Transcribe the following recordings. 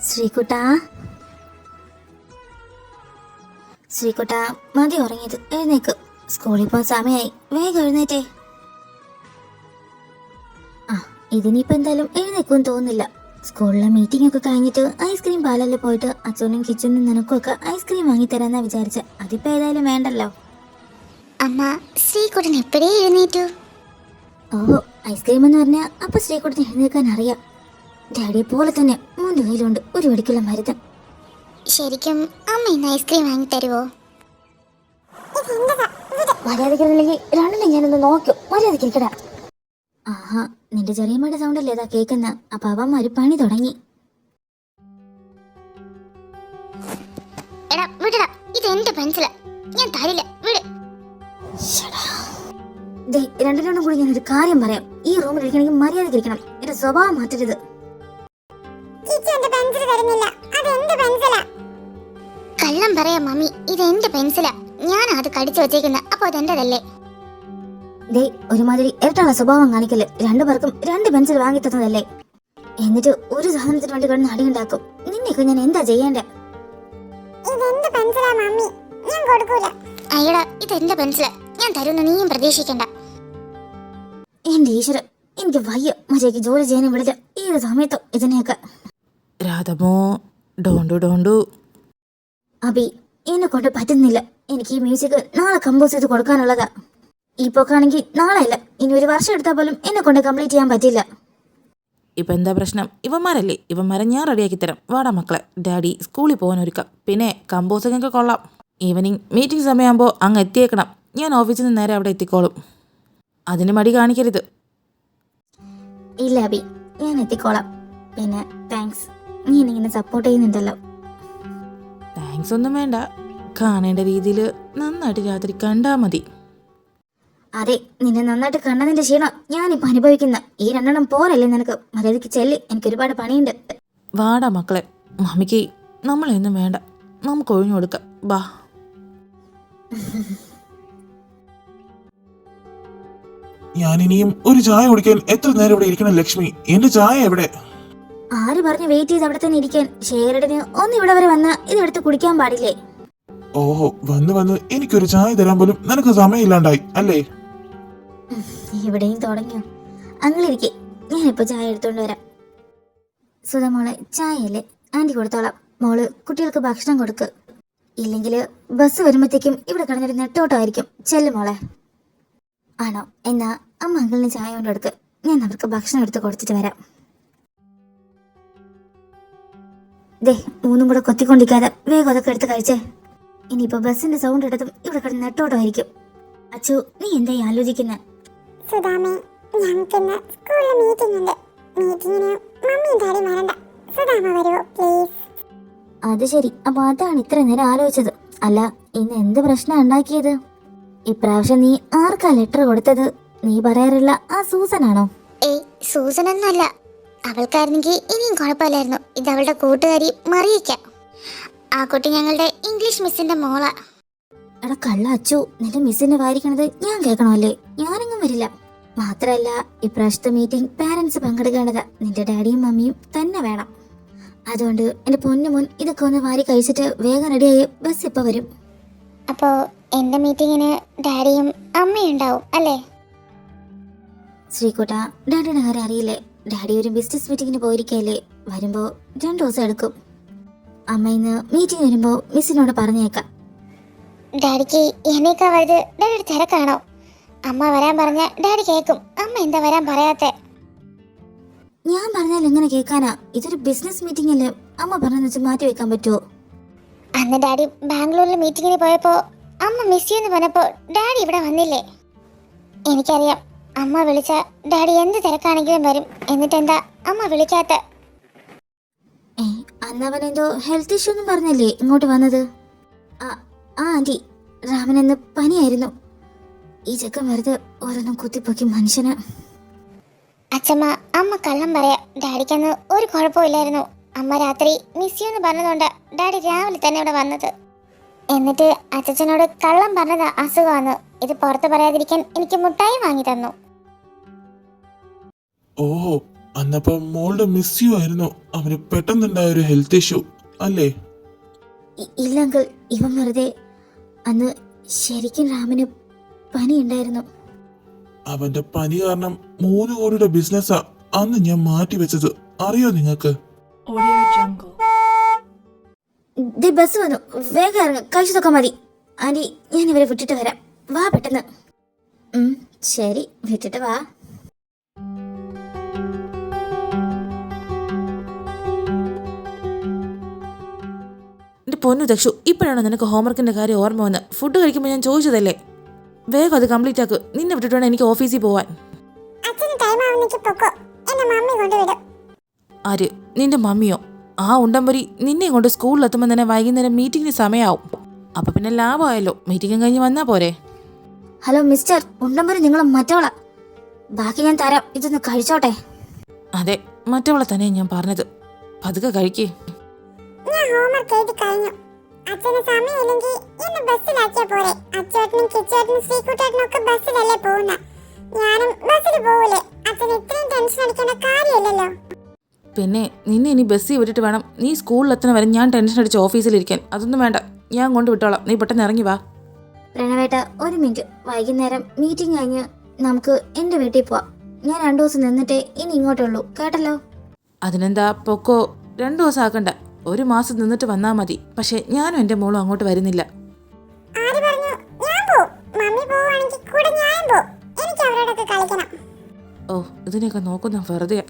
ശ്രീകുട്ടാ, ശ്രീകുട്ടാ, മതി ഉറങ്ങിയത്. എഴുന്നേക്ക്, സ്കൂളിൽ പോകാൻ സമയമായി. വേഗം എഴുന്നേറ്റേ. ആ, ഇതിനിപ്പോൾ എന്തായാലും എഴുന്നേക്കുമെന്ന് തോന്നുന്നില്ല. സ്കൂളിലെ മീറ്റിംഗ് ഒക്കെ കഴിഞ്ഞിട്ട് ഐസ്ക്രീം പാർലറിൽ പോയിട്ട് അച്ഛനും കിച്ചനും നിനക്കൊക്കെ ഐസ്ക്രീം വാങ്ങിത്തരാന്നാ വിചാരിച്ച. അതിപ്പോൾ ഏതായാലും വേണ്ടല്ലോ. അമ്മ, ശ്രീകുട്ടൻ എപ്പോഴേ എഴുന്നേറ്റു? ഓഹോ, ഐസ്ക്രീം എന്ന് പറഞ്ഞാൽ അപ്പം ശ്രീകുട്ടൻ എഴുന്നേക്കാൻ അറിയാം. ഡാഡിയെ പോലെ തന്നെ മൂന്ന് കയ്യിലുണ്ട് ഒരു വെടിക്കുള്ള മരുന്ന്. ശരിക്കും അമ്മ ഇന്ന് ഐസ്ക്രീം വാങ്ങി തരുമോ? മര്യാദക്കില്ലെങ്കിൽ രണ്ടിനും ഞാനൊന്ന് നോക്കും. മര്യാദക്കിരിക്കടാ. ആഹാ, നിന്റെ ചെറിയമ്മയുടെ സൗണ്ട് അല്ലേ ഏതാ കേൾക്കുന്ന. അപ്പൊ അവന്മാര് പണി തുടങ്ങി. എടാ വിടടാ, ഇത് എന്റെ പെൻസിലാ, ഞാൻ തരില്ല, വിട്. രണ്ടിനോടും കൂടി ഞാനൊരു കാര്യം പറയാം. ഈ റൂമിൽ ഇരിക്കണമെങ്കിൽ മര്യാദക്കിരിക്കണം. എന്റെ സ്വഭാവം മാറ്റരുത്. കള്ളം പറയാ മമ്മി, ഇത് എന്റെ പെൻസിലാ. ഞാൻ അത് കടിച്ചു വെച്ചേക്കുന്ന, അപ്പൊ അതെന്റേതല്ലേ? ഒരുമാതിരി ഇരട്ടുള്ള സ്വഭാവം കാണിക്കല്. രണ്ടുപേർക്കും രണ്ട് പെൻസിൽ വാങ്ങി തന്നതല്ലേ, എന്നിട്ട് ഒരു സാധനത്തിന് വേണ്ടി കിടന്ന് അടിയുണ്ടാക്കും. നിന്നെയൊക്കെ ഞാൻ എന്താ ചെയ്യേണ്ടേ? അയ്യടാ, ഇത് എന്റെ പെൻസിലാ, ഞാൻ തരുന്ന നീയും പ്രതീക്ഷിക്കണ്ട. എന്റെ ഈശ്വര, എനിക്ക് വയ്യ. മര്യാദയ്ക്ക് ജോലി ചെയ്യാനും വിടില്ല ഏത് സമയത്തോ ഇതിനെയൊക്കെ. രാധമോ, ഡോണ്ടു അബി, എന്നെ കൊണ്ട് പറ്റുന്നില്ല. എനിക്ക് ഈ മ്യൂസിക് നാളെ കമ്പോസ് ചെയ്ത് കൊടുക്കാനുള്ളതാ. ഇപ്പൊക്കാണെങ്കിൽ നാളെ അല്ല, ഇനി ഒരു വർഷം എടുത്താൽ പോലും എന്നെ കൊണ്ട് കംപ്ലീറ്റ് ചെയ്യാൻ പറ്റില്ല. ഇപ്പം എന്താ പ്രശ്നം? ഇവന്മാരല്ലേ? ഇവന്മാരെ ഞാൻ റെഡിയാക്കി തരാം. വാടാ മക്കളെ, ഡാഡി സ്കൂളിൽ പോകാൻ ഒരുക്കാം. പിന്നെ കമ്പോസിംഗ് ഒക്കെ കൊള്ളാം. ഈവനിങ് മീറ്റിംഗ് സമയമാകുമ്പോൾ അങ്ങ് എത്തിയേക്കണം. ഞാൻ ഓഫീസിൽ നിന്ന് നേരെ അവിടെ എത്തിക്കോളും. അതിന് മടി കാണിക്കരുത്. ഇല്ല അബി, ഞാൻ എത്തിക്കോളാം. പിന്നെ താങ്ക്സ്, നീ എന്നെ സപ്പോർട്ട് ചെയ്യുന്നുണ്ടല്ലോ. താങ്ക്സ് ഒന്നും വേണ്ട. കാണേണ്ട രീതിയിൽ നന്നായിട്ട് രാത്രി കണ്ടാൽ മതി. അതെ, നിന്നെ നന്നായിട്ട് കണ്ടതിന്റെ ക്ഷീണം ഞാനിപ്പോ അനുഭവിക്കുന്ന. ഈ രണ്ടെണ്ണം പോരല്ലേ നിനക്ക്? മര്യാദയ്ക്ക് ചെല്ല്, എനിക്ക് ഒരുപാട് പണിയുണ്ട്. വാടാ മക്കളെ, മമ്മിക്ക് നമ്മളെയൊന്നും വേണ്ട, നമുക്ക് ഒഴിഞ്ഞു കൊടുക്കാം. ബാ. ഞാനിനിയും ഒരു ചായ കുടിക്കാൻ എത്ര നേരം ഇവിടെ ഇരിക്കണം ലക്ഷ്മി? എന്റെ ചായ എവിടെ? ആര് പറഞ്ഞു വെയിറ്റ് ചെയ്ത് അവിടെ തന്നെ ഇരിക്കാൻ? ഷെയറിന് ഒന്ന് ഇവിടെ വരെ വന്നാ ഇതെടുത്ത് കുടിക്കാൻ പാടില്ലേ? ഓഹോ, വന്ന് എനിക്കൊരു ചായ തരാൻ പോലും നിനക്ക് സമയമില്ലാണ്ടായി അല്ലേ? ഇവിടെയും തുടങ്ങിയോ? അങ്ങളിരിക്കെ, ഞാനിപ്പോ ചായ എടുത്തോണ്ട് വരാം. സുധമോളെ, ചായയല്ലേ? ആന്റി കൊടുത്തോളാം. മോള് കുട്ടികൾക്ക് ഭക്ഷണം കൊടുക്ക്. ഇല്ലെങ്കിൽ ബസ് വരുമ്പോഴത്തേക്കും ഇവിടെ കിടന്നൊരു നെട്ടോട്ടമായിരിക്കും. ചെല്ലു മോളെ. ആണോ? എന്നാ അമ്മ അങ്കിളിന് ചായ കൊണ്ട് കൊടുക്ക്. ഞാൻ അവർക്ക് ഭക്ഷണം എടുത്ത് കൊടുത്തിട്ട് വരാം. മൂന്നും കൂടെ കൊത്തിക്കൊണ്ടിരിക്കാതെ വേഗം അതൊക്കെ എടുത്ത് കഴിച്ചേ. ഇനിയിപ്പോ ബസ്സിന്റെ സൗണ്ട് എടുത്തും ഇവിടെ കിടന്ന് നെട്ടോട്ടമായിരിക്കും. അച്ചു, നീ എന്തായി ആലോചിക്കുന്നത്? സുധാമേ, ഞങ്ങൾക്കിന്ന് സ്കൂളിൽ മീറ്റിംഗ് ഉണ്ട്. മീറ്റിംഗിന് മമ്മി ഡാഡി വരണ്ട. സുധാമ വരുമോ പ്ലീസ്? അത് ശരി, അപ്പൊ അതാണ് ഇത്ര നേരം ആലോചിച്ചത്. അല്ല, ഇന്ന് എന്ത് പ്രശ്നം ഉണ്ടാക്കിയത്? ഇപ്രാവശ്യം നീ ആർക്കാ ലെറ്റർ കൊടുത്തത്? നീ പറയാറുള്ള ആ സൂസനാണോ? ഏയ്, സൂസൻ ഒന്നല്ല. അവൾക്കായിരുന്നെങ്കിൽ ഇനിയും കുഴപ്പമില്ലായിരുന്നു. ഇത് അവളുടെ കൂട്ടുകാരി മറിയിക്ക. ആ കുട്ടി ഞങ്ങളുടെ ഇംഗ്ലീഷ് മിസ്സിന്റെ മോളാ. എടാ കള്ള അച്ചു, നിന്റെ മിസ്സിന്റെ വായിരിക്കണത് ഞാൻ കേൾക്കണമല്ലേ? ഞാനെങ്ങും വരില്ല. മാത്രല്ല, ഇപ്രാവശ്യത്തെ മീറ്റിംഗ് പാരന്റ്സ് പങ്കെടുക്കേണ്ടതാ. നിന്റെ ഡാഡിയും മമ്മിയും തന്നെ വേണം. അതുകൊണ്ട് എന്റെ പൊന്നു മോൻ ഇതൊക്കെ ഒന്ന് വാരി കഴിച്ചിട്ട് വേഗം റെഡിയായി ബസ് ഇപ്പൊ വരും. അപ്പോ എന്റെ മീറ്റിങ്ങിന് ഡാഡിയും അമ്മയും ഉണ്ടാവും അല്ലേ? ശ്രീകുട്ട, ഡാഡിയുടെ കാര്യം അറിയില്ലേ? ഡാഡി ഒരു ബിസിനസ് മീറ്റിങ്ങിന് പോയിരിക്കല്ലേ. വരുമ്പോ 2 ദിവസം എടുക്കും. അമ്മ ഇന്ന് മീറ്റിംഗ് വരുമ്പോ മിസ്സിനോട് പറഞ്ഞേക്കാം. ഡാഡിക്ക് എന്നേക്കാ വലുത് ഡാഡിയുടെ തിരക്കാണോ? അമ്മ വരാൻ പറഞ്ഞ ഡാഡി കേൾക്കും. അമ്മ എന്താ വരാൻ പറയാത്തെ? ഞാൻ പറഞ്ഞാൽ എങ്ങനെ കേൾക്കാനാ? ഇതൊരു ബിസിനസ് മീറ്റിംഗ് അല്ലേ. അമ്മ പറഞ്ഞെന്ന് വെച്ച് മാറ്റി വെക്കാൻ പറ്റുമോ? അന്ന് ഡാഡി ബാംഗ്ലൂരിൽ മീറ്റിങ്ങിന് പോയപ്പോ അമ്മ മിസ് ചെയ്യുന്നു പറഞ്ഞപ്പോ ഡാഡി ഇവിടെ വന്നില്ലേ? എനിക്കറിയാം, അമ്മ വിളിച്ച ഡാഡി എന്ത് തിരക്കാണെങ്കിലും വരും. എന്നിട്ട് എന്താ അമ്മ വിളിക്കാത്ത? അന്ന് അവൻ എന്തോ ഹെൽത്ത് ഇഷ്യൂ ഒന്നും പറഞ്ഞല്ലേ ഇങ്ങോട്ട് വന്നത്? ആ ആന്റി, രാമനെന്ന് പനിയായിരുന്നു. ഈ ചെക്കൻ വെറുതെ ഓരോന്നും കുത്തിപ്പൊക്കി മനുഷ്യന്. അച്ഛമ്മ, അമ്മ കള്ളം പറയാ. ഡാഡിക്കന്ന് ഒരു കുഴപ്പമില്ലായിരുന്നു. അമ്മ രാത്രി മിസ് ചെയ്യുന്നു പറഞ്ഞതുകൊണ്ട് ഡാഡി രാവിലെ തന്നെ ഇവിടെ വന്നത്. എന്നിട്ട് അച്ഛനോട് കള്ളം പറഞ്ഞതാ അസുഖമാണ്. ഇത് പുറത്ത് പറയാതിരിക്കാൻ എനിക്ക് മുട്ടായി വാങ്ങി തന്നു. ഓഹോ, അന്നപ്പോ മോളുടെ മിസ് യു ആയിരുന്നു. അവന് പെട്ടെന്നുണ്ടായ ഒരു ഹെൽത്ത് ഇഷ്യൂ അല്ലേ? ഇല്ല അങ്കിൾ, ഇവൻ വെറുതെ. അന്ന് ശരിക്കും രാമന് പനി ഉണ്ടായിരുന്നു. അവന്റെ പനി കാരണം 3 കോടിയുടെ ബിസിനസ്സാ അന്ന് ഞാൻ മാറ്റിവെച്ചത്. അറിയോ നിങ്ങൾക്ക്? Audio Jungle. ബസ് വന്നു, വേഗം ഇറങ്ങും. കഴിച്ചതൊക്കെ മതി. ആന്റി, ഞാൻ ഇവരെ വിട്ടിട്ട് വരാം. വാ പെട്ടെന്ന്. ശരി, വിട്ടിട്ട് വാ. എൻ്റെ പൊന്നു ദക്ഷു, ഇപ്പോഴാണ് നിനക്ക് ഹോംവർക്കിൻ്റെ കാര്യം ഓർമ്മ വന്ന്. ഫുഡ് കഴിക്കുമ്പോൾ ഞാൻ ചോദിച്ചതല്ലേ? വേഗം അത് കംപ്ലീറ്റ് ആക്ക്. നിന്നെ വിട്ടിട്ട് വേണം എനിക്ക് ഓഫീസിൽ പോവാൻ. ആര്? നിന്റെ മമ്മിയോ? ആ ഉണ്ടംപൊരി നിന്നെ കൊണ്ട് സ്കൂളിലെത്തുമ്പോൾ തന്നെ വൈകുന്നേരം മീറ്റിങ്ങിന് സമയമാവും. അപ്പം പിന്നെ ലാഭമായല്ലോ, മീറ്റിംഗും കഴിഞ്ഞ് വന്നാൽ പോരെ? ഹലോ മിസ്റ്റർ ഉണ്ടംപൊരി, നിങ്ങൾ മറ്റവളാ. ബാക്കി ഞാൻ തരാം, ഇതൊന്ന് കഴിച്ചോട്ടെ. അതെ, മറ്റവളെ തന്നെ ഞാൻ പറഞ്ഞത്. പതുക്കെ കഴിക്കേ. ഞാൻ ഹോംവർക്ക് എഴുതി കഴിഞ്ഞു. അച്ഛന് സമയമില്ലെങ്കിൽ എന്നെ ബസ്സിലാക്കിയാ പോരെ. അച്ചോട്ടനും കിച്ചോട്ടനും ശ്രീകുട്ടേട്ടനും ഒക്കെ ബസ്സിലല്ലേ പോകുന്ന. ഞാനും ബസ്സിൽ പോകൂലേ. അച്ഛന് ഇത്രയും ടെൻഷൻ അടിക്കേണ്ട കാര്യമില്ലല്ലോ. പിന്നെ നിന്നെ ഇനി ബസ്സിൽ വിട്ടിട്ട് വേണം നീ സ്കൂളിലെത്തണ വരെ ഞാൻ ടെൻഷൻ അടിച്ച് ഓഫീസിലിരിക്കാൻ. അതൊന്നും വേണ്ട, ഞാൻ കൊണ്ട് വിട്ടോളാം. നീ പെട്ടെന്ന് ഇറങ്ങി വാ. പ്രണവേട്ട, ഒരു മിനിറ്റ്. വൈകുന്നേരം മീറ്റിംഗ് കഴിഞ്ഞ് നമുക്ക് എൻ്റെ വീട്ടിൽ പോവാം. ഞാൻ 2 ദിവസം നിന്നിട്ടേ ഇനി ഇങ്ങോട്ടുള്ളൂ, കേട്ടല്ലോ? അതിനെന്താ, പൊക്കോ. 2 ദിവസം ആക്കണ്ട, 1 മാസം നിന്നിട്ട് വന്നാൽ മതി. പക്ഷെ ഞാനും എൻ്റെ മോളും അങ്ങോട്ട് വരുന്നില്ല. ആര് പറഞ്ഞു? ഞാൻ പോവും. മമ്മി പോവാണെങ്കിൽ കൂടെ ഞാൻ പോവും. എനിക്ക് അവരോടൊക്കെ കളിക്കണം. ഓ, ഇതിനെയൊക്കെ നോക്കുന്ന വെറുതെ.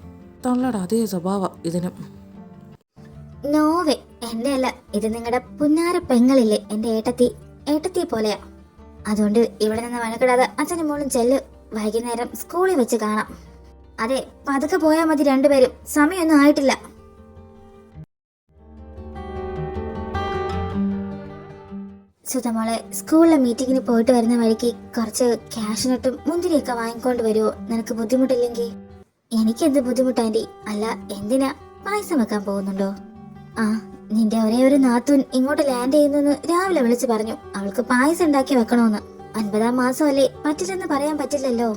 തള്ളയുടെ അതേ സ്വഭാവം ഇതിനും. നോവേ, എൻ്റെ അല്ല, ഇത് നിങ്ങളുടെ പുന്നാര പെങ്ങളില്ലേ, എൻ്റെ ഏട്ടത്തിയെ പോലെയാ. അതുകൊണ്ട് ഇവിടെ നിന്ന് വഴക്കിടാതെ അച്ഛനും മോളും ചെല്ല്. വൈകുന്നേരം സ്കൂളിൽ വെച്ച് കാണാം. അതെ, പതുക്കെ പോയാൽ മതി രണ്ടുപേരും. സമയമൊന്നും ആയിട്ടില്ല. സുധമോളെ, സ്കൂളിലെ മീറ്റിങ്ങിന് പോയിട്ട് വരുന്ന വഴിക്ക് കുറച്ച് ക്യാഷിനട്ടും മുന്തിരിയൊക്കെ വാങ്ങിക്കൊണ്ട് വരുമോ? നിനക്ക് ബുദ്ധിമുട്ടില്ലെങ്കിൽ. എനിക്കെന്ത് ബുദ്ധിമുട്ടാൻറ്റി? അല്ല, എന്തിനാ? പായസം വെക്കാൻ പോകുന്നുണ്ടോ? ആ, നിന്റെ ഒരേ ഒരു നാത്തൂൻ ഇങ്ങോട്ട് ലാൻഡ് ചെയ്യുന്നെന്ന് രാവിലെ വിളിച്ചു പറഞ്ഞു. അവൾക്ക് പായസം ഉണ്ടാക്കി വെക്കണോന്ന്. 50-ാം മാസമല്ലേ, പറ്റില്ലെന്ന് പറയാൻ പറ്റില്ലല്ലോ.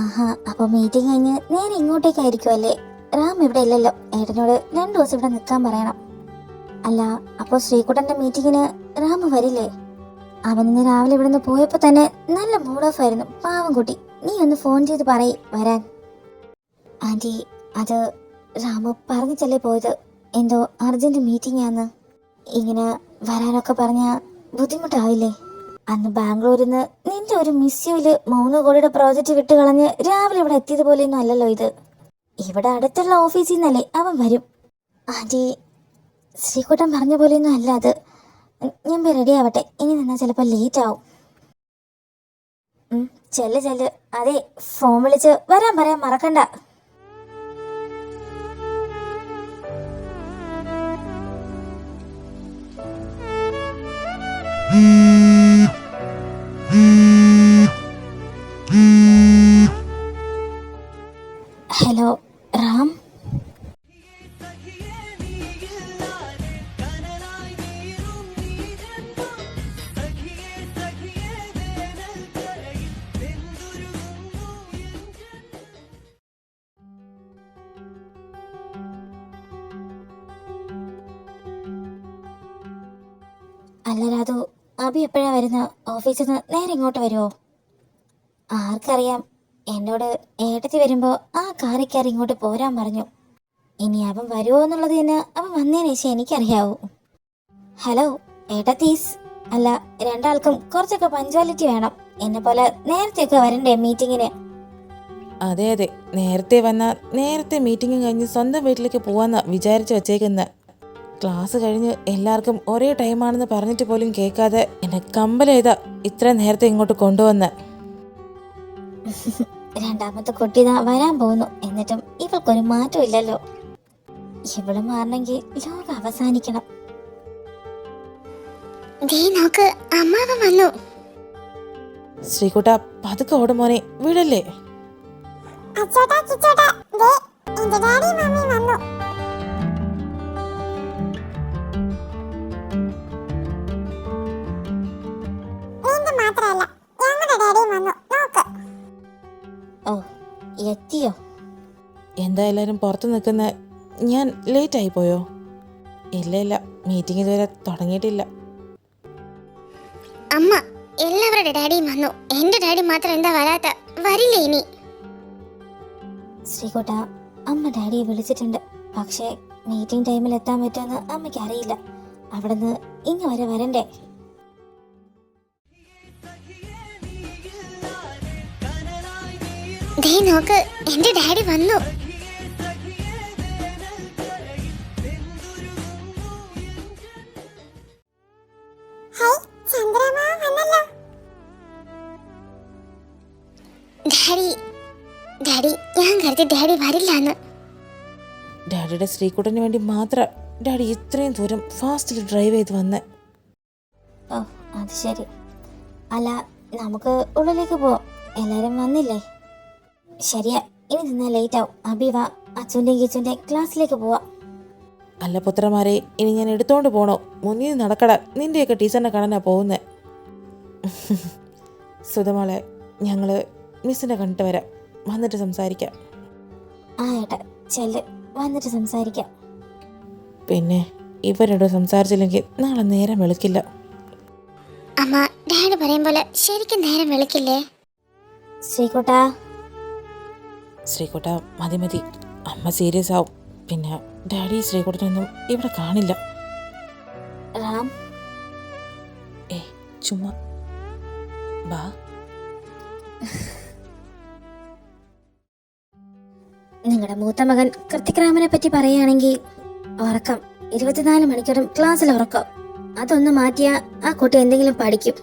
ആഹാ, അപ്പൊ മീറ്റിംഗ് കഴിഞ്ഞ് നേരെ ഇങ്ങോട്ടേക്കായിരിക്കും അല്ലേ? റാം ഇവിടെ ഇല്ലല്ലോ. ഏട്ടനോട് 2 ദിവസം ഇവിടെ നിൽക്കാൻ പറയണം. അല്ല, അപ്പൊ ശ്രീകുട്ടന്റെ മീറ്റിങ്ങിന് റാം വരില്ലേ? അവൻ ഇന്ന് രാവിലെ ഇവിടെ നിന്ന് പോയപ്പോ തന്നെ നല്ല മൂഡ് ഓഫ് ആയിരുന്നു. പാവം കുട്ടി. നീ ഒന്ന് ഫോൺ ചെയ്ത് പറയ് വരാൻ. ആന്റി, അത് റാമു പറഞ്ഞിട്ടല്ലേ പോയത്. എന്തോ അർജന്റ് മീറ്റിംഗ് ആന്ന്. ഇങ്ങനെ വരാനൊക്കെ പറഞ്ഞ ബുദ്ധിമുട്ടാവില്ലേ? അന്ന് ബാംഗ്ലൂരിൽ നിന്ന് നിന്റെ ഒരു മിസ്യൂല് 3 കോടിയുടെ പ്രോജക്റ്റ് വിട്ട് കളഞ്ഞ് രാവിലെ ഇവിടെ എത്തിയത് പോലെയൊന്നും അല്ലല്ലോ ഇത്. ഇവിടെ അടുത്തുള്ള ഓഫീസിൽ നിന്നല്ലേ അവൻ വരും. ആന്റി, ശ്രീകുട്ടൻ പറഞ്ഞ പോലെയൊന്നും അല്ല അത്. ഞാൻ പോയി റെഡി ആവട്ടെ, ഇനി നിന്നാൽ ചിലപ്പോൾ ലേറ്റ് ആവും. ചെല്ല്. അതെ, ഫോൺ വിളിച്ച് വരാൻ പറയാൻ മറക്കണ്ട. ഹലോ റാം. അല്ല രാധു, അബി എപ്പോഴാ വരുന്ന? ഓഫീസിൽ നിന്ന് നേരെ ഇങ്ങോട്ട് വരുമോ? ആർക്കറിയാം. എന്നോട് ഏട്ടത്തി വരുമ്പോൾ ആ കാറിൽ കയറി ഇങ്ങോട്ട് പോരാൻ പറഞ്ഞു. ഇനി അവൻ വരുമോ എന്നുള്ളത് തന്നെ അവൻ വന്നതിന് ശേഷം എനിക്കറിയാവൂ. ഹലോ ഏട്ടത്തീസ്. അല്ല, 2 ആൾക്കും കുറച്ചൊക്കെ പഞ്ച്വാലിറ്റി വേണം. എന്നെ പോലെ നേരത്തെയൊക്കെ വരണ്ടേ മീറ്റിങ്ങിന്? അതെ, നേരത്തെ വന്നാൽ നേരത്തെ മീറ്റിംഗ് കഴിഞ്ഞ് സ്വന്തം വീട്ടിലേക്ക് പോവാന്നാ വിചാരിച്ച് വച്ചേക്കുന്നത്. ക്ലാസ് കഴിഞ്ഞ് എല്ലാവർക്കും ഒരേ ടൈമാണെന്ന് പറഞ്ഞിട്ട് പോലും കേൾക്കാതെ എന്നെ കമ്പലേതാ ഇത്ര നേരത്തെ ഇങ്ങോട്ട് കൊണ്ടുവന്ന്. രണ്ടാമത്തെ കുട്ടിതാ വരാൻ പോകുന്നു. എന്നിട്ടും ഇവൾക്കൊരു മാറ്റം ഇല്ലല്ലോ. ഇവള് മാറണമെങ്കിൽ ലോകം അവസാനിക്കണം. നോക്ക്, അമ്മാവൻ വന്നു. ശ്രീകുട്ട, പതുക്കെ ഓടും മോനെ, വീടല്ലേ? അച്ചോട്ടാ കിച്ചോട്ടാ, ദേ എന്റെ ഡാഡി മമ്മി വന്നു. നിന്റെ മാത്രമല്ല, ഞങ്ങളുടെ ഡാഡിയും വന്നു. നോക്ക്. ഓ, എത്തിയോ? എന്താ എല്ലാവരും പുറത്ത് നിൽക്കുന്ന? ഞാൻ ലേറ്റായി പോയോ? ഇല്ല, മീറ്റിംഗ് ഇതുവരെ തുടങ്ങിയിട്ടില്ല. അമ്മ, എല്ലാവരുടെ ഡാഡിയും വന്നു. എന്റെ ഡാഡി മാത്രം എന്താ വരാത്ത? വരില്ലേ ഇനി? ശ്രീകുട്ട, അമ്മ ഡാഡിയെ വിളിച്ചിട്ടുണ്ട്. പക്ഷേ മീറ്റിംഗ് ടൈമിൽ എത്താൻ പറ്റുമെന്ന് അമ്മയ്ക്ക് അറിയില്ല. അവിടുന്ന് ഇങ്ങ് വരെ വരണ്ടേ? ദേ നോക്ക്, എന്റെ ഡാഡി വന്നു. ഡാഡി ഡാഡി ഞാൻ കരുതി ഡാഡി വരില്ലാന്ന്. ഡാഡിയുടെ ശ്രീകുട്ടന് വേണ്ടി മാത്രം ഡാഡി ഇത്രയും ദൂരം ഫാസ്റ്റിൽ ഡ്രൈവ് ചെയ്ത് വന്നേ. ഓ, അത് ശരി. അല്ല, നമുക്ക് ഉള്ളിലേക്ക് പോവാം. എല്ലാരും വന്നില്ലേ? ശരിയാ, ഇനി നിന്നാ ലേറ്റ് ആവും. അബി വാ, അച്ഛൻ്റെയും കിച്ചുൻ്റെയും ക്ലാസ്സിലേക്ക് പോവാം. അല്ല പുത്രന്മാരെ, ഇനി ഞാൻ എടുത്തോണ്ട് പോണോ? മുന്നിൽ നടക്കടാ, നിന്റെയൊക്കെ ടീച്ചറിനെ കാണാനാ പോകുന്നേ. സുധമോളെ, ഞങ്ങള് മിസ്സിനെ കണ്ടിട്ട് വരാം, വന്നിട്ട് സംസാരിക്കാം. ആ ഏട്ടാ, ചെല്ല്, വന്നിട്ട് സംസാരിക്കാം. പിന്നെ ഇവരോട് സംസാരിച്ചില്ലെങ്കിൽ നാളെ നേരം വെളുക്കില്ല. അമ്മ, ഡാഡി പറയും പോലെ ശരിക്കും നേരം വിളിക്കില്ലേ? ശ്രീകുട്ടാ, ശ്രീകുട്ട, മതി, അമ്മ സീരിയസ് ആവും. പിന്നെ ഡാഡി ശ്രീകുട്ടനൊന്നും ഇവിടെ കാണില്ല. റാം, ചുമ്മാ ബാ. നിങ്ങളുടെ മൂത്ത മകൻ കൃത്തിക്രാമനെ പറ്റി പറയുകയാണെങ്കിൽ ഉറക്കം 24 മണിക്കൂറും ക്ലാസ്സിൽ ഉറക്കം. അതൊന്ന് മാറ്റിയാ ആ കുട്ടി എന്തെങ്കിലും പഠിക്കും.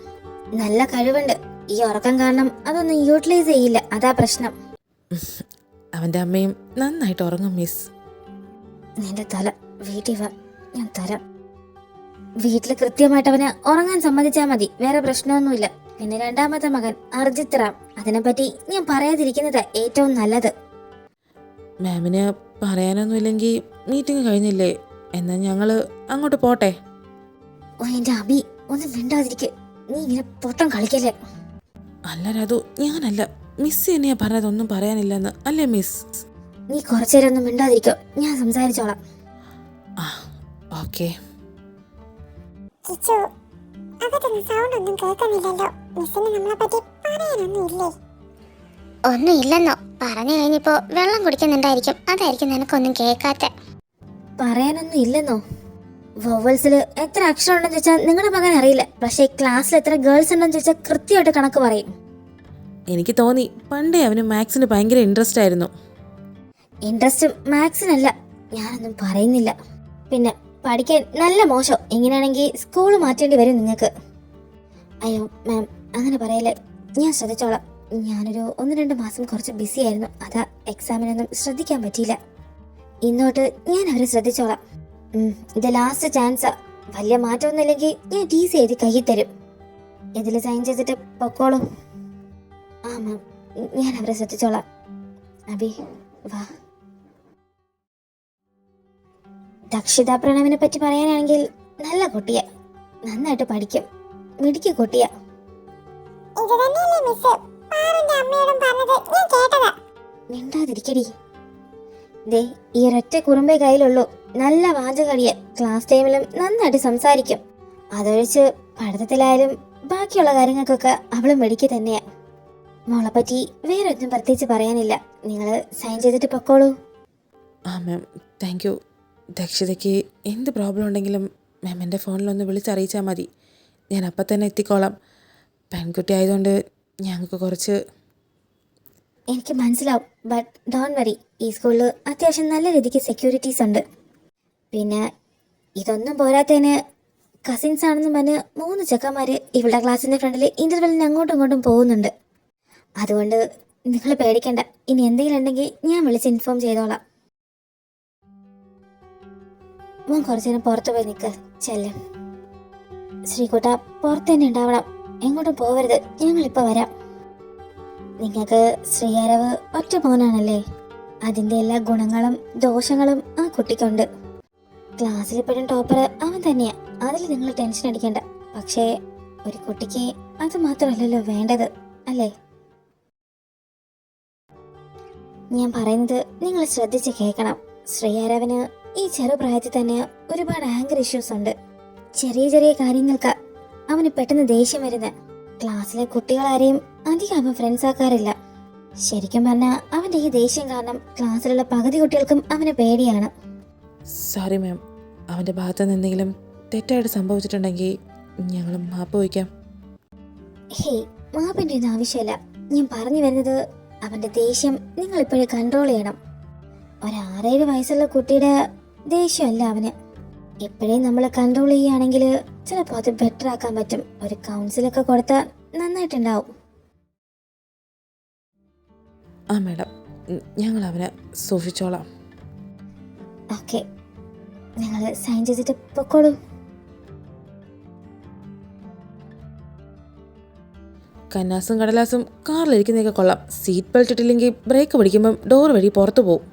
നല്ല കഴിവുണ്ട്. ഈ ഉറക്കം കാരണം അതൊന്നും യൂട്ടിലൈസ് ചെയ്യില്ല, അതാ പ്രശ്നം. അവൻ്റെ അമ്മയും നന്നായിട്ട് ഉറങ്ങും മിസ്. നിന്റെ തല വീട്ടിൽ വാ, ഞാൻ തരാം. വീട്ടിൽ കൃത്യമായിട്ട് അവനെ ഉറങ്ങാൻ സമ്മതിച്ചാൽ മതി, വേറെ പ്രശ്നമൊന്നുമില്ല. പിന്നെ രണ്ടാമത്തെ മകൻ അർജിത് റാം, അതിനെപ്പറ്റി ഞാൻ പറയാതിരിക്കുന്നതാ ഏറ്റവും നല്ലത്. മാമിന് പറയാനൊന്നുമില്ലെങ്കിൽ മീറ്റിംഗ് കഴിഞ്ഞില്ലേ? എന്നാൽ ഞങ്ങൾ അങ്ങോട്ട് പോട്ടെ. ഓ എന്റെ അബി, ഒന്നും മിണ്ടാതിരിക്കെ. നീ ഇങ്ങനെ പൊട്ടം കളിക്കല്ലേ. അല്ല രാധു, ഞാനല്ല, മിസ് എന്നെയാ പറഞ്ഞതൊന്നും പറയാനില്ലെന്ന്. അല്ലേ മിസ്? നീ കുറച്ചേരം ഒന്നും മിണ്ടാതിരിക്കോ, ഞാൻ സംസാരിച്ചോളാം. ആ, ഓക്കെ. കിച്ചു, അകത്തുനിന്ന് സൗണ്ട് ഒന്നും കേൾക്കുന്നില്ലല്ലോ. മിസ്സിന് നമ്മളെ പറ്റി പറയാനൊന്നും ഇല്ലേ? ഒന്നും ഇല്ലെന്നോ? പറഞ്ഞു കഴിഞ്ഞപ്പോ വെള്ളം കുടിക്കുന്നുണ്ടായിരിക്കും, അതായിരിക്കും നിനക്കൊന്നും കേൾക്കാത്ത. പറയാനൊന്നും ഇല്ലെന്നോ? വോവൽസിൽ എത്ര അക്ഷരം ഉണ്ടെന്ന് ചോദിച്ചാൽ നിങ്ങളുടെ മകൻ അറിയില്ല. പക്ഷേ ക്ലാസ്സിൽ എത്ര ഗേൾസ് ഉണ്ടെന്ന് ചോദിച്ചാൽ കൃത്യമായിട്ട് കണക്ക് പറയും. എനിക്ക് തോന്നി പണ്ടേ അവന് മാത്സിന് ഭയങ്കര ഇൻട്രസ്റ്റ് ആയിരുന്നു. ഇൻട്രസ്റ്റ് മാത്സിനല്ല, ഞാനൊന്നും പറയുന്നില്ല. പിന്നെ പഠിക്കാൻ നല്ല മോശം. ഇങ്ങനെയാണെങ്കിൽ സ്കൂൾ മാറ്റേണ്ടി വരും നിങ്ങൾക്ക്. അയ്യോ മാം, അങ്ങനെ പറയല്ലേ, ഞാൻ ശ്രദ്ധിച്ചോളാം. ഞാനൊരു 1-2 മാസം കുറച്ച് ബിസി ആയിരുന്നു, അതാ എക്സാമിനൊന്നും ശ്രദ്ധിക്കാൻ പറ്റിയില്ല. ഇന്നോട്ട് ഞാൻ അവരെ ശ്രദ്ധിച്ചോളാം. ഇത് ലാസ്റ്റ് ചാൻസാ. വലിയ മാറ്റമൊന്നുമില്ലെങ്കിൽ ഞാൻ TC എഴുതി കയ്യിൽ തരും. ഇതിൽ സൈൻ ചെയ്തിട്ട് പൊക്കോളൂ. ആ മാം, ഞാൻ അവരെ ശ്രദ്ധിച്ചോളാം. അബി വാ. ദക്ഷിത പ്രണവിനെ പറ്റി പറയാനാണെങ്കിൽ നല്ല കുട്ടിയാ, നന്നായിട്ട് പഠിക്കും, മിടുക്കി കുട്ടിയാ. മിണ്ടാതിരിക്കടി. ദേ, ഈ ഒരൊറ്റ കുറുമ്പേ കയ്യിലുള്ളൂ. നല്ല വാചകടിയ, ക്ലാസ് ടൈമിലും നന്നായിട്ട് സംസാരിക്കും. അതൊഴിച്ച് പഠിത്തത്തിലായാലും ബാക്കിയുള്ള കാര്യങ്ങൾക്കൊക്കെ അവള് മിടുക്കി തന്നെയാ. മോളെ പറ്റി വേറെ ഒന്നും പ്രത്യേകിച്ച് പറയാനില്ല. നിങ്ങൾ സൈൻ ചെയ്തിട്ട് പൊക്കോളൂ. ആ മാം, താങ്ക് യു. ദക്ഷിതയ്ക്ക് എന്ത് പ്രോബ്ലം ഉണ്ടെങ്കിലും മാം എൻ്റെ ഫോണിലൊന്ന് വിളിച്ചറിയിച്ചാൽ മതി, ഞാൻ അപ്പം തന്നെ എത്തിക്കോളാം. പെൺകുട്ടി ആയതുകൊണ്ട് ഞങ്ങൾക്ക് കുറച്ച്. എനിക്ക് മനസ്സിലാവും, ബട്ട് ഡോണ്ട് വറി. ഈ സ്കൂളിൽ അത്യാവശ്യം നല്ല രീതിക്ക് സെക്യൂരിറ്റീസ് ഉണ്ട്. പിന്നെ ഇതൊന്നും പോരാത്തതിന് കസിൻസ് ആണെന്ന് പറഞ്ഞ് 3 ചെക്കന്മാർ ഇവളുടെ ക്ലാസ്സിൻ്റെ ഫ്രണ്ടിൽ ഇൻ്റർവെല്ലിന് അങ്ങോട്ടും ഇങ്ങോട്ടും പോകുന്നുണ്ട്. അതുകൊണ്ട് നിങ്ങൾ പേടിക്കണ്ട. ഇനി എന്തെങ്കിലും ഉണ്ടെങ്കിൽ ഞാൻ വിളിച്ച് ഇൻഫോം ചെയ്തോളാം. മോൻ കുറച്ചു നേരം പുറത്ത് പോയി നിൽക്ക്, ചെല്ലും. ശ്രീകുട്ട, പുറത്ത് തന്നെ ഉണ്ടാവണം, എങ്ങോട്ടും പോവരുത്. ഞങ്ങളിപ്പോൾ വരാം. നിങ്ങൾക്ക് ശ്രീയരവ് ഒറ്റ മോനാണല്ലേ? അതിൻ്റെ എല്ലാ ഗുണങ്ങളും ദോഷങ്ങളും ആ കുട്ടിക്കുണ്ട്. ക്ലാസ്സിൽ ഇപ്പോഴും ടോപ്പർ അവൻ തന്നെയാ, അതിൽ നിങ്ങൾ ടെൻഷൻ അടിക്കേണ്ട. പക്ഷേ ഒരു കുട്ടിക്ക് അത് മാത്രമല്ലല്ലോ വേണ്ടത്, അല്ലേ? ഞാൻ പറയുന്നത് നിങ്ങൾ ശ്രദ്ധിച്ച് കേൾക്കണം. ശ്രീയാരവന് ഈ ചെറുപ്രായത്തിൽ തന്നെ ഒരുപാട് ആങ്കർ ഇഷ്യൂസ് ഉണ്ട്. ചെറിയ ചെറിയ കാര്യങ്ങൾക്ക് അവന് പെട്ടെന്ന് ദേഷ്യം വരുന്നത്. ക്ലാസ്സിലെ കുട്ടികളാരെയും അധികം അവൻ ഫ്രണ്ട്സ് ആക്കാറില്ല. ശരിക്കും പറഞ്ഞാൽ അവന്റെ ഈ ദേഷ്യം കാരണം ക്ലാസ്സിലുള്ള പകുതി കുട്ടികൾക്കും അവനെ പേടിയാണ്. സോറി മാം, അവൻ്റെ ഭാഗത്തു നിന്ന് എന്തെങ്കിലും തെറ്റായിട്ട് സംഭവിച്ചിട്ടുണ്ടെങ്കിൽ ഞങ്ങൾ മാപ്പ് വയ്ക്കാം. ഹേയ്, മാപ്പിന്റെ ഒന്നും ആവശ്യമില്ല. ഞാൻ പറഞ്ഞു വരുന്നത് അവന്റെ ദേഷ്യം നിങ്ങൾ ഇപ്പോഴും കൺട്രോൾ ചെയ്യണം. ഒരു 6-7 വയസ്സുള്ള കുട്ടിയുടെ ദേഷ്യമല്ല അവന്. ഇപ്പോഴേ നമ്മൾ കൺട്രോൾ ചെയ്യുകയാണെങ്കിൽ ചിലപ്പോൾ അത് ബെറ്റർ ആക്കാൻ പറ്റും. ഒരു കൗൺസിലൊക്കെ കൊടുത്താൽ നന്നായിട്ടുണ്ടാവും. ആ മാഡം, ഞങ്ങൾ അവനെ സൂക്ഷിച്ചോളാം. ഓക്കെ, നിങ്ങൾ സൈൻ ചെയ്തിട്ട് പൊക്കോളൂ. കന്നാസും കടലാസും കാറിലിരിക്കുന്നതൊക്കെ കൊള്ളാം. സീറ്റ് ബെൽറ്റ് ഇട്ടില്ലെങ്കിൽ ബ്രേക്ക് പിടിക്കുമ്പം ഡോർ വഴി പുറത്തു പോകും.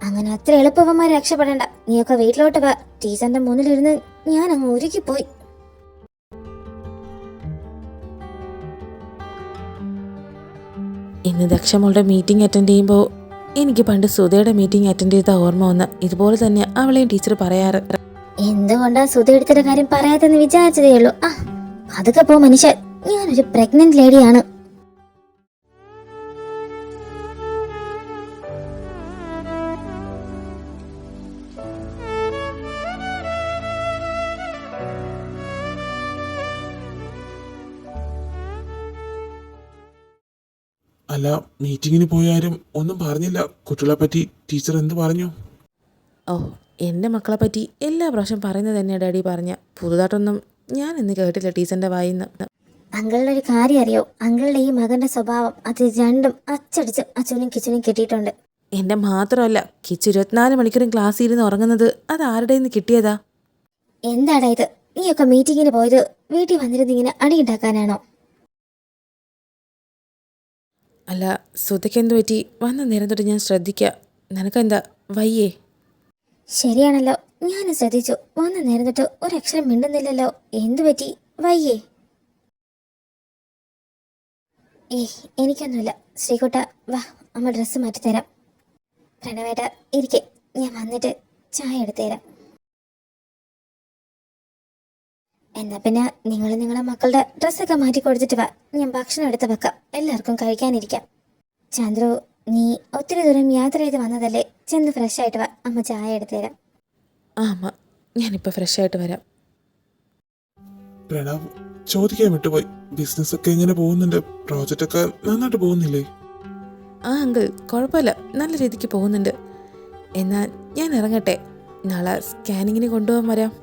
അങ്ങനെ അത്ര എളുപ്പവന്മാർ രക്ഷപ്പെടണ്ട. നീയൊക്കെ വീട്ടിലോട്ട് വാ. ടീച്ചറിന്റെ മുന്നിലിരുന്ന് ഞാൻ അങ്ങ് ഒരുക്കിപ്പോയി. ഇന്ന് ദക്ഷമോളുടെ മീറ്റിംഗ് അറ്റൻഡ് ചെയ്യുമ്പോൾ എനിക്ക് പണ്ട് സുധയുടെ മീറ്റിംഗ് അറ്റൻഡ് ചെയ്ത ഓർമ്മ വന്ന്. ഇതുപോലെ തന്നെ അവളെയും ടീച്ചർ പറയാറ്. എന്തുകൊണ്ടാ സുധ എടുത്തിട്ട് കാര്യം പറയാത്തെന്ന് വിചാരിച്ചതേ ഉള്ളൂ. ആ അതൊക്കെ പോ മനുഷ്യ, ഞാനൊരു പ്രഗ്നന്റ് ലേഡിയാണ്. അല്ല, മീറ്റിങ്ങിന് പോയാലും ഒന്നും പറഞ്ഞില്ല. കുട്ടികളെ പറ്റി ടീച്ചർ എന്ത് പറഞ്ഞു? ഓ, എൻ്റെ മക്കളെ പറ്റി എല്ലാ പ്രാവശ്യം പറയുന്നത് തന്നെയാണ് ഡാഡി പറഞ്ഞ. പുതുതായിട്ടൊന്നും ഞാൻ ഇന്ന് കേട്ടില്ല ടീച്ചറിൻ്റെ വായിന്ന്. അങ്കിളുടെ ഒരു കാര്യം അറിയോ? അങ്കിളുടെ ഈ മകന്റെ സ്വഭാവം അത് രണ്ടും അച്ചടിച്ച് അച്ഛനും കിച്ചനും കിട്ടിയിട്ടുണ്ട്. എൻ്റെ മാത്രമല്ല, കിച്ചു 24 മണിക്കൂറും ക്ലാസ്സിൽ ഇരുന്ന് ഉറങ്ങുന്നത് അത് ആരുടെ നിന്ന് കിട്ടിയതാ? എന്താടാ ഇത്? നീയൊക്കെ മീറ്റിങ്ങിന് പോയത് വീട്ടിൽ വന്നിരുന്ന് ഇങ്ങനെ അടിയുണ്ടാക്കാനാണോ? അല്ല, സുധയ്ക്ക് എന്ത് പറ്റി? വന്ന നേരം തൊട്ട് ഞാൻ ശ്രദ്ധിക്കുക. നിനക്കെന്താ വയ്യേ? ശരിയാണല്ലോ, ഞാനും ശ്രദ്ധിച്ചു. വന്ന നേരം തൊട്ട് ഒരക്ഷരം മിണ്ടുന്നില്ലല്ലോ. എന്തു പറ്റി? വയ്യേ? ഏയ്, എനിക്കൊന്നുമില്ല. ശ്രീകുട്ട വാ, അമ്മ ഡ്രസ്സ് മാറ്റിത്തരാം. പ്രണവേട്ട ഇരിക്കെ, ഞാൻ വന്നിട്ട് ചായ എടുത്തുതരാം. എന്നാ പിന്നെ നിങ്ങൾ നിങ്ങളെ മക്കളുടെ ഡ്രസ്സൊക്കെ മാറ്റി കൊടുത്തിട്ട് വാ. ഞാൻ ഭക്ഷണം എടുത്ത് വെക്കാം. എല്ലാവർക്കും കഴിക്കാനിരിക്കാം. ചന്ദ്രു, നീ ഒത്തിരി ദൂരം യാത്ര ചെയ്ത് വന്നതല്ലേ? ചെന്ന് ഫ്രഷ് ആയിട്ട് വാ, അമ്മ ചായ എടുത്തുതരാം. ആ അമ്മ, ഞാനിപ്പോൾ ഫ്രഷ് ആയിട്ട് വരാം. പ്രണവ്, ചോദിക്കാൻ വിട്ടുപോയി. ബിസിനസ് ഒക്കെ എങ്ങനെ പോകുന്നുണ്ട്? പ്രോജക്റ്റ് ഒക്കെ നന്നായിട്ട് പോകുന്നില്ലേ? ആ അങ്കിൾ, കുഴപ്പമില്ല, നല്ല രീതിക്ക് പോകുന്നുണ്ട്. എന്നാൽ ഞാൻ ഇറങ്ങട്ടെ. നാളെ സ്കാനിങ്ങിന് കൊണ്ടുപോകാൻ വരാം.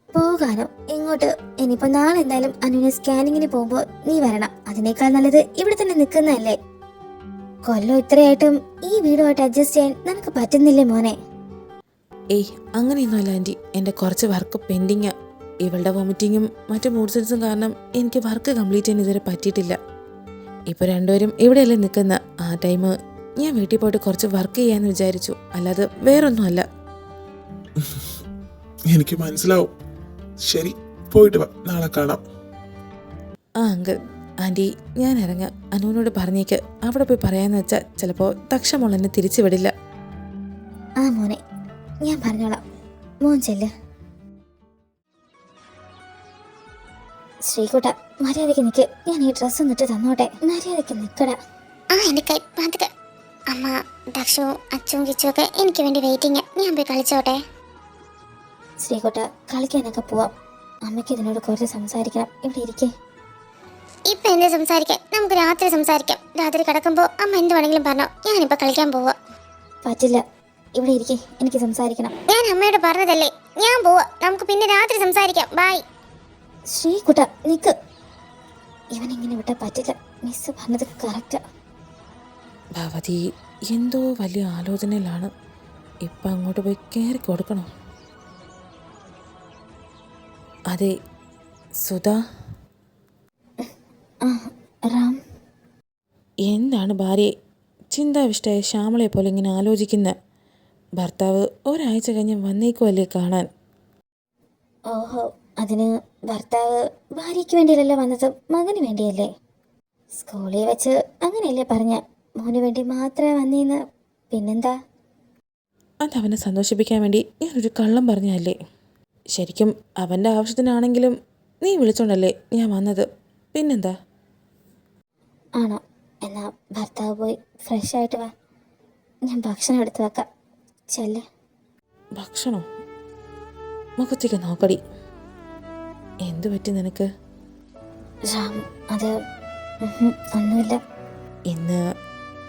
പോകാനോ? എങ്ങോട്ട്? ഇനിയിപ്പോ നാളെ എന്തായാലും അനുവിനെ സ്കാനിങ്ങിന് പോകുമ്പോ നീ വരണം. അതിനേക്കാൾ നല്ലത് ഇവിടെ തന്നെ നിൽക്കുന്നതല്ലേ. കൊല്ലം ഇത്രയായിട്ടും ഈ വീടുമായിട്ട് അഡ്ജസ്റ്റ് ചെയ്യാൻ നിനക്ക് പറ്റുന്നില്ലേ മോനെ? ഏയ്, അങ്ങനെയൊന്നുമല്ല ആൻറ്റി. എൻ്റെ കുറച്ച് വർക്ക് പെൻഡിങ്. ഇവളുടെ വോമിറ്റിങ്ങും മറ്റു മൂഡ് സ്വിങ്സും കാരണം എനിക്ക് വർക്ക് കംപ്ലീറ്റ് ചെയ്യാൻ ഇതുവരെ പറ്റിയിട്ടില്ല. ഇപ്പോൾ രണ്ടുപേരും ഇവിടെയല്ലേ നിൽക്കുന്ന. ആ ടൈം ഞാൻ വീട്ടിൽ പോയിട്ട് കുറച്ച് വർക്ക് ചെയ്യാമെന്ന് വിചാരിച്ചു. അല്ലാതെ വേറൊന്നുമല്ല. എനിക്ക് മനസ്സിലാവും. ശരി, പോയിട്ട് വാ, നാളെ കാണാം. ആ അങ്കിൾ, ആൻറ്റി ഞാൻ ഇറങ്ങാം. അനുവിനോട് പറഞ്ഞേക്ക്. അവിടെ പോയി പറയാമെന്ന് വെച്ചാൽ ചിലപ്പോൾ ദക്ഷമോൾ എന്നെ തിരിച്ചു വിടില്ല. ആ മോനെ, ഞാൻ പറഞ്ഞോളാം. മോൻ ചെല്ല്. ശ്രീകുട്ട, മര്യാദയ്ക്ക് നിൽക്ക്. ഞാൻ ഈ ഡ്രസ്സ് ഒന്നിട്ട് തന്നോട്ടെ. മര്യാദയ്ക്ക് നിൽക്കടാ. ആ എൻ്റെ കൈ പതുക്കെ. അമ്മ, ദക്ഷവും അച്ചും കിച്ചും ഒക്കെ എനിക്ക് വേണ്ടി വെയിറ്റിംഗ്. ഞാൻ പോയി കളിച്ചോട്ടെ. ശ്രീകുട്ട, കളിക്കാനൊക്കെ പോവാം. അമ്മയ്ക്ക് ഇതിനോട് കുറച്ച് സംസാരിക്കണം. ഇവിടെ ഇരിക്കേ. ഇപ്പൊ എന്ത് സംസാരിക്കാൻ? നമുക്ക് രാത്രി സംസാരിക്കാം. രാത്രി കിടക്കുമ്പോൾ അമ്മ എന്ത് വേണമെങ്കിലും പറഞ്ഞോ. ഞാനിപ്പോൾ കളിക്കാൻ പോവാ. പറ്റില്ല, ഇവിടെ ഇരിക്കേ. എനിക്ക് സംസാരിക്കണം. ഞാൻ അമ്മയോട് പറഞ്ഞതല്ലേ, ഞാൻ പോവാ. നമുക്ക് പിന്നെ രാത്രി സംസാരിക്കാം. ബൈ. ശ്രീകുട്ട, നിക്ക്. ഇവനെങ്ങനെ വിട്ടാൽ പറ്റില്ല. മിസ് പറഞ്ഞത് കറക്റ്റാ. ഭവതി എന്തോ വലിയ ആലോചനയിലാണ്. ഇപ്പം അങ്ങോട്ട് പോയി കയറി കൊടുക്കണോ? അതെ സുധ. ആ റാം, എന്താണ് ഭാര്യയെ ചിന്താവിഷ്ടയായ ശ്യാമളയെ പോലെ ഇങ്ങനെ ആലോചിക്കുന്ന? ഭർത്താവ് ഒരാഴ്ച കഴിഞ്ഞ് വന്നേക്കുമല്ലേ കാണാൻ. ഓഹോ, അതിന് ഭർത്താവ് ഭാര്യയ്ക്ക് വേണ്ടിയല്ലല്ലോ വന്നത്, മകന് വേണ്ടിയല്ലേ? സ്കൂളിൽ വെച്ച് അങ്ങനെയല്ലേ പറഞ്ഞ? മോന് വേണ്ടി മാത്രമേ വന്നീന്ന്. പിന്നെന്താ? അതവനെ സന്തോഷിപ്പിക്കാൻ വേണ്ടി ഞാനൊരു കള്ളം പറഞ്ഞതല്ലേ. ശരിക്കും അവൻ്റെ ആവശ്യത്തിനാണെങ്കിലും നീ വിളിച്ചോണ്ടല്ലേ ഞാൻ വന്നത്. പിന്നെന്താ? ആണോ? എന്നാ ഭർത്താവ് പോയി ഫ്രഷ് ആയിട്ട് വാ, ഞാൻ ഭക്ഷണം എടുത്ത് വെക്കാം. ചെല്ലേ. ഭക്ഷണോ? മുഖത്തേക്ക് നോക്കടി. എന്തു പറ്റി നിനക്ക്? രാം, അത് ഒന്നുമില്ല. ഇന്ന്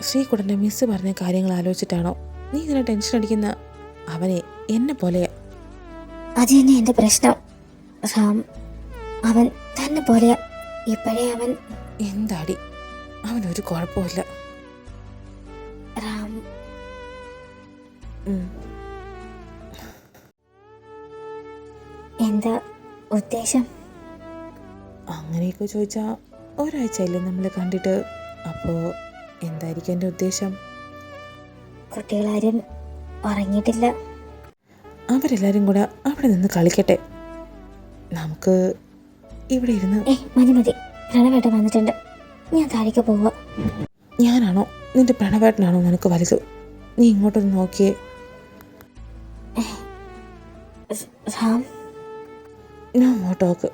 ശ്രീകുടൻ്റെ മിസ്സ് പറഞ്ഞ കാര്യങ്ങൾ ആലോചിച്ചിട്ടാണോ നീ ഇതിനെ ടെൻഷൻ അടിക്കുന്ന? അവനെ എന്നെ പോലെയാ. അത് തന്നെ എൻ്റെ പ്രശ്നം. രാം, അവൻ തന്നെ പോലെയാ. ഇപ്പോഴേ അവൻ എന്താടി, അവനൊരു കുഴപ്പമില്ല. രാം, എന്താ ഉദ്ദേശം? അങ്ങനെയൊക്കെ ചോദിച്ചാൽ ഒരാഴ്ചയല്ലേ നമ്മൾ കണ്ടിട്ട്. അപ്പോൾ എന്തായിരിക്കും എൻ്റെ ഉദ്ദേശം? കുട്ടികളാരും ഉറങ്ങിയിട്ടില്ല. അവരെല്ലാവരും കൂടെ അവിടെ നിന്ന് കളിക്കട്ടെ. നമുക്ക് ഇവിടെ ഇരുന്ന്. മതി മതി, പ്രണവേട്ടൻ വന്നിട്ടുണ്ട്, ഞാൻ താഴേക്ക് പോവാ. ഞാനാണോ നിന്റെ പ്രണവേട്ടനാണോ നിനക്ക് വലുത്? നീ ഇങ്ങോട്ടൊന്ന് നോക്കിയേ. Ram, no more talk,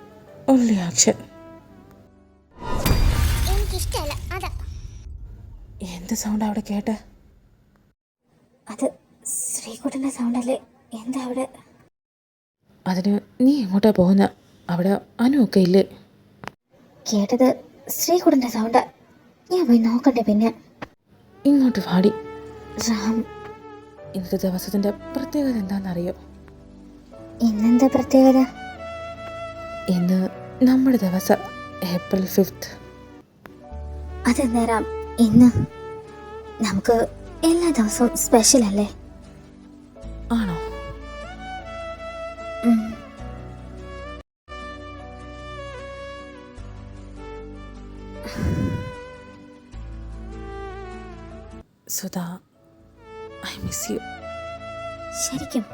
only action. എനിക്കിഷ്ടമല്ല അതാ. എന്ത് സൗണ്ട് അവിടെ കേട്ടെ? അത് ശ്രീകുട്ടൻ്റെ സൗണ്ടല്ലേ? എന്താ അവിടെ? അതിന് നീ എങ്ങോട്ടാ പോകുന്ന? അവിടെ അനുവൊക്കെ ഇല്ലേ? കേട്ടത് ശ്രീകുട്ടൻ്റെ സൗണ്ടാ. ഞാൻ പോയി നോക്കട്ടെ. പിന്നെ ഇങ്ങോട്ട് വാടി. രാം, ഇന്നത്തെ ദിവസത്തിൻ്റെ പ്രത്യേകത എന്താണെന്നറിയോ? ഇന്നെന്താ പ്രത്യേകത? ഇന്ന് നമ്മുടെ ദിവസം ഏപ്രിൽ 5. അതെന്താ രാം ഇന്ന്? നമുക്ക് എല്ലാ ദിവസവും സ്പെഷ്യൽ അല്ലേ? ആണോ? Sudha, I miss you. ശരിക്കും?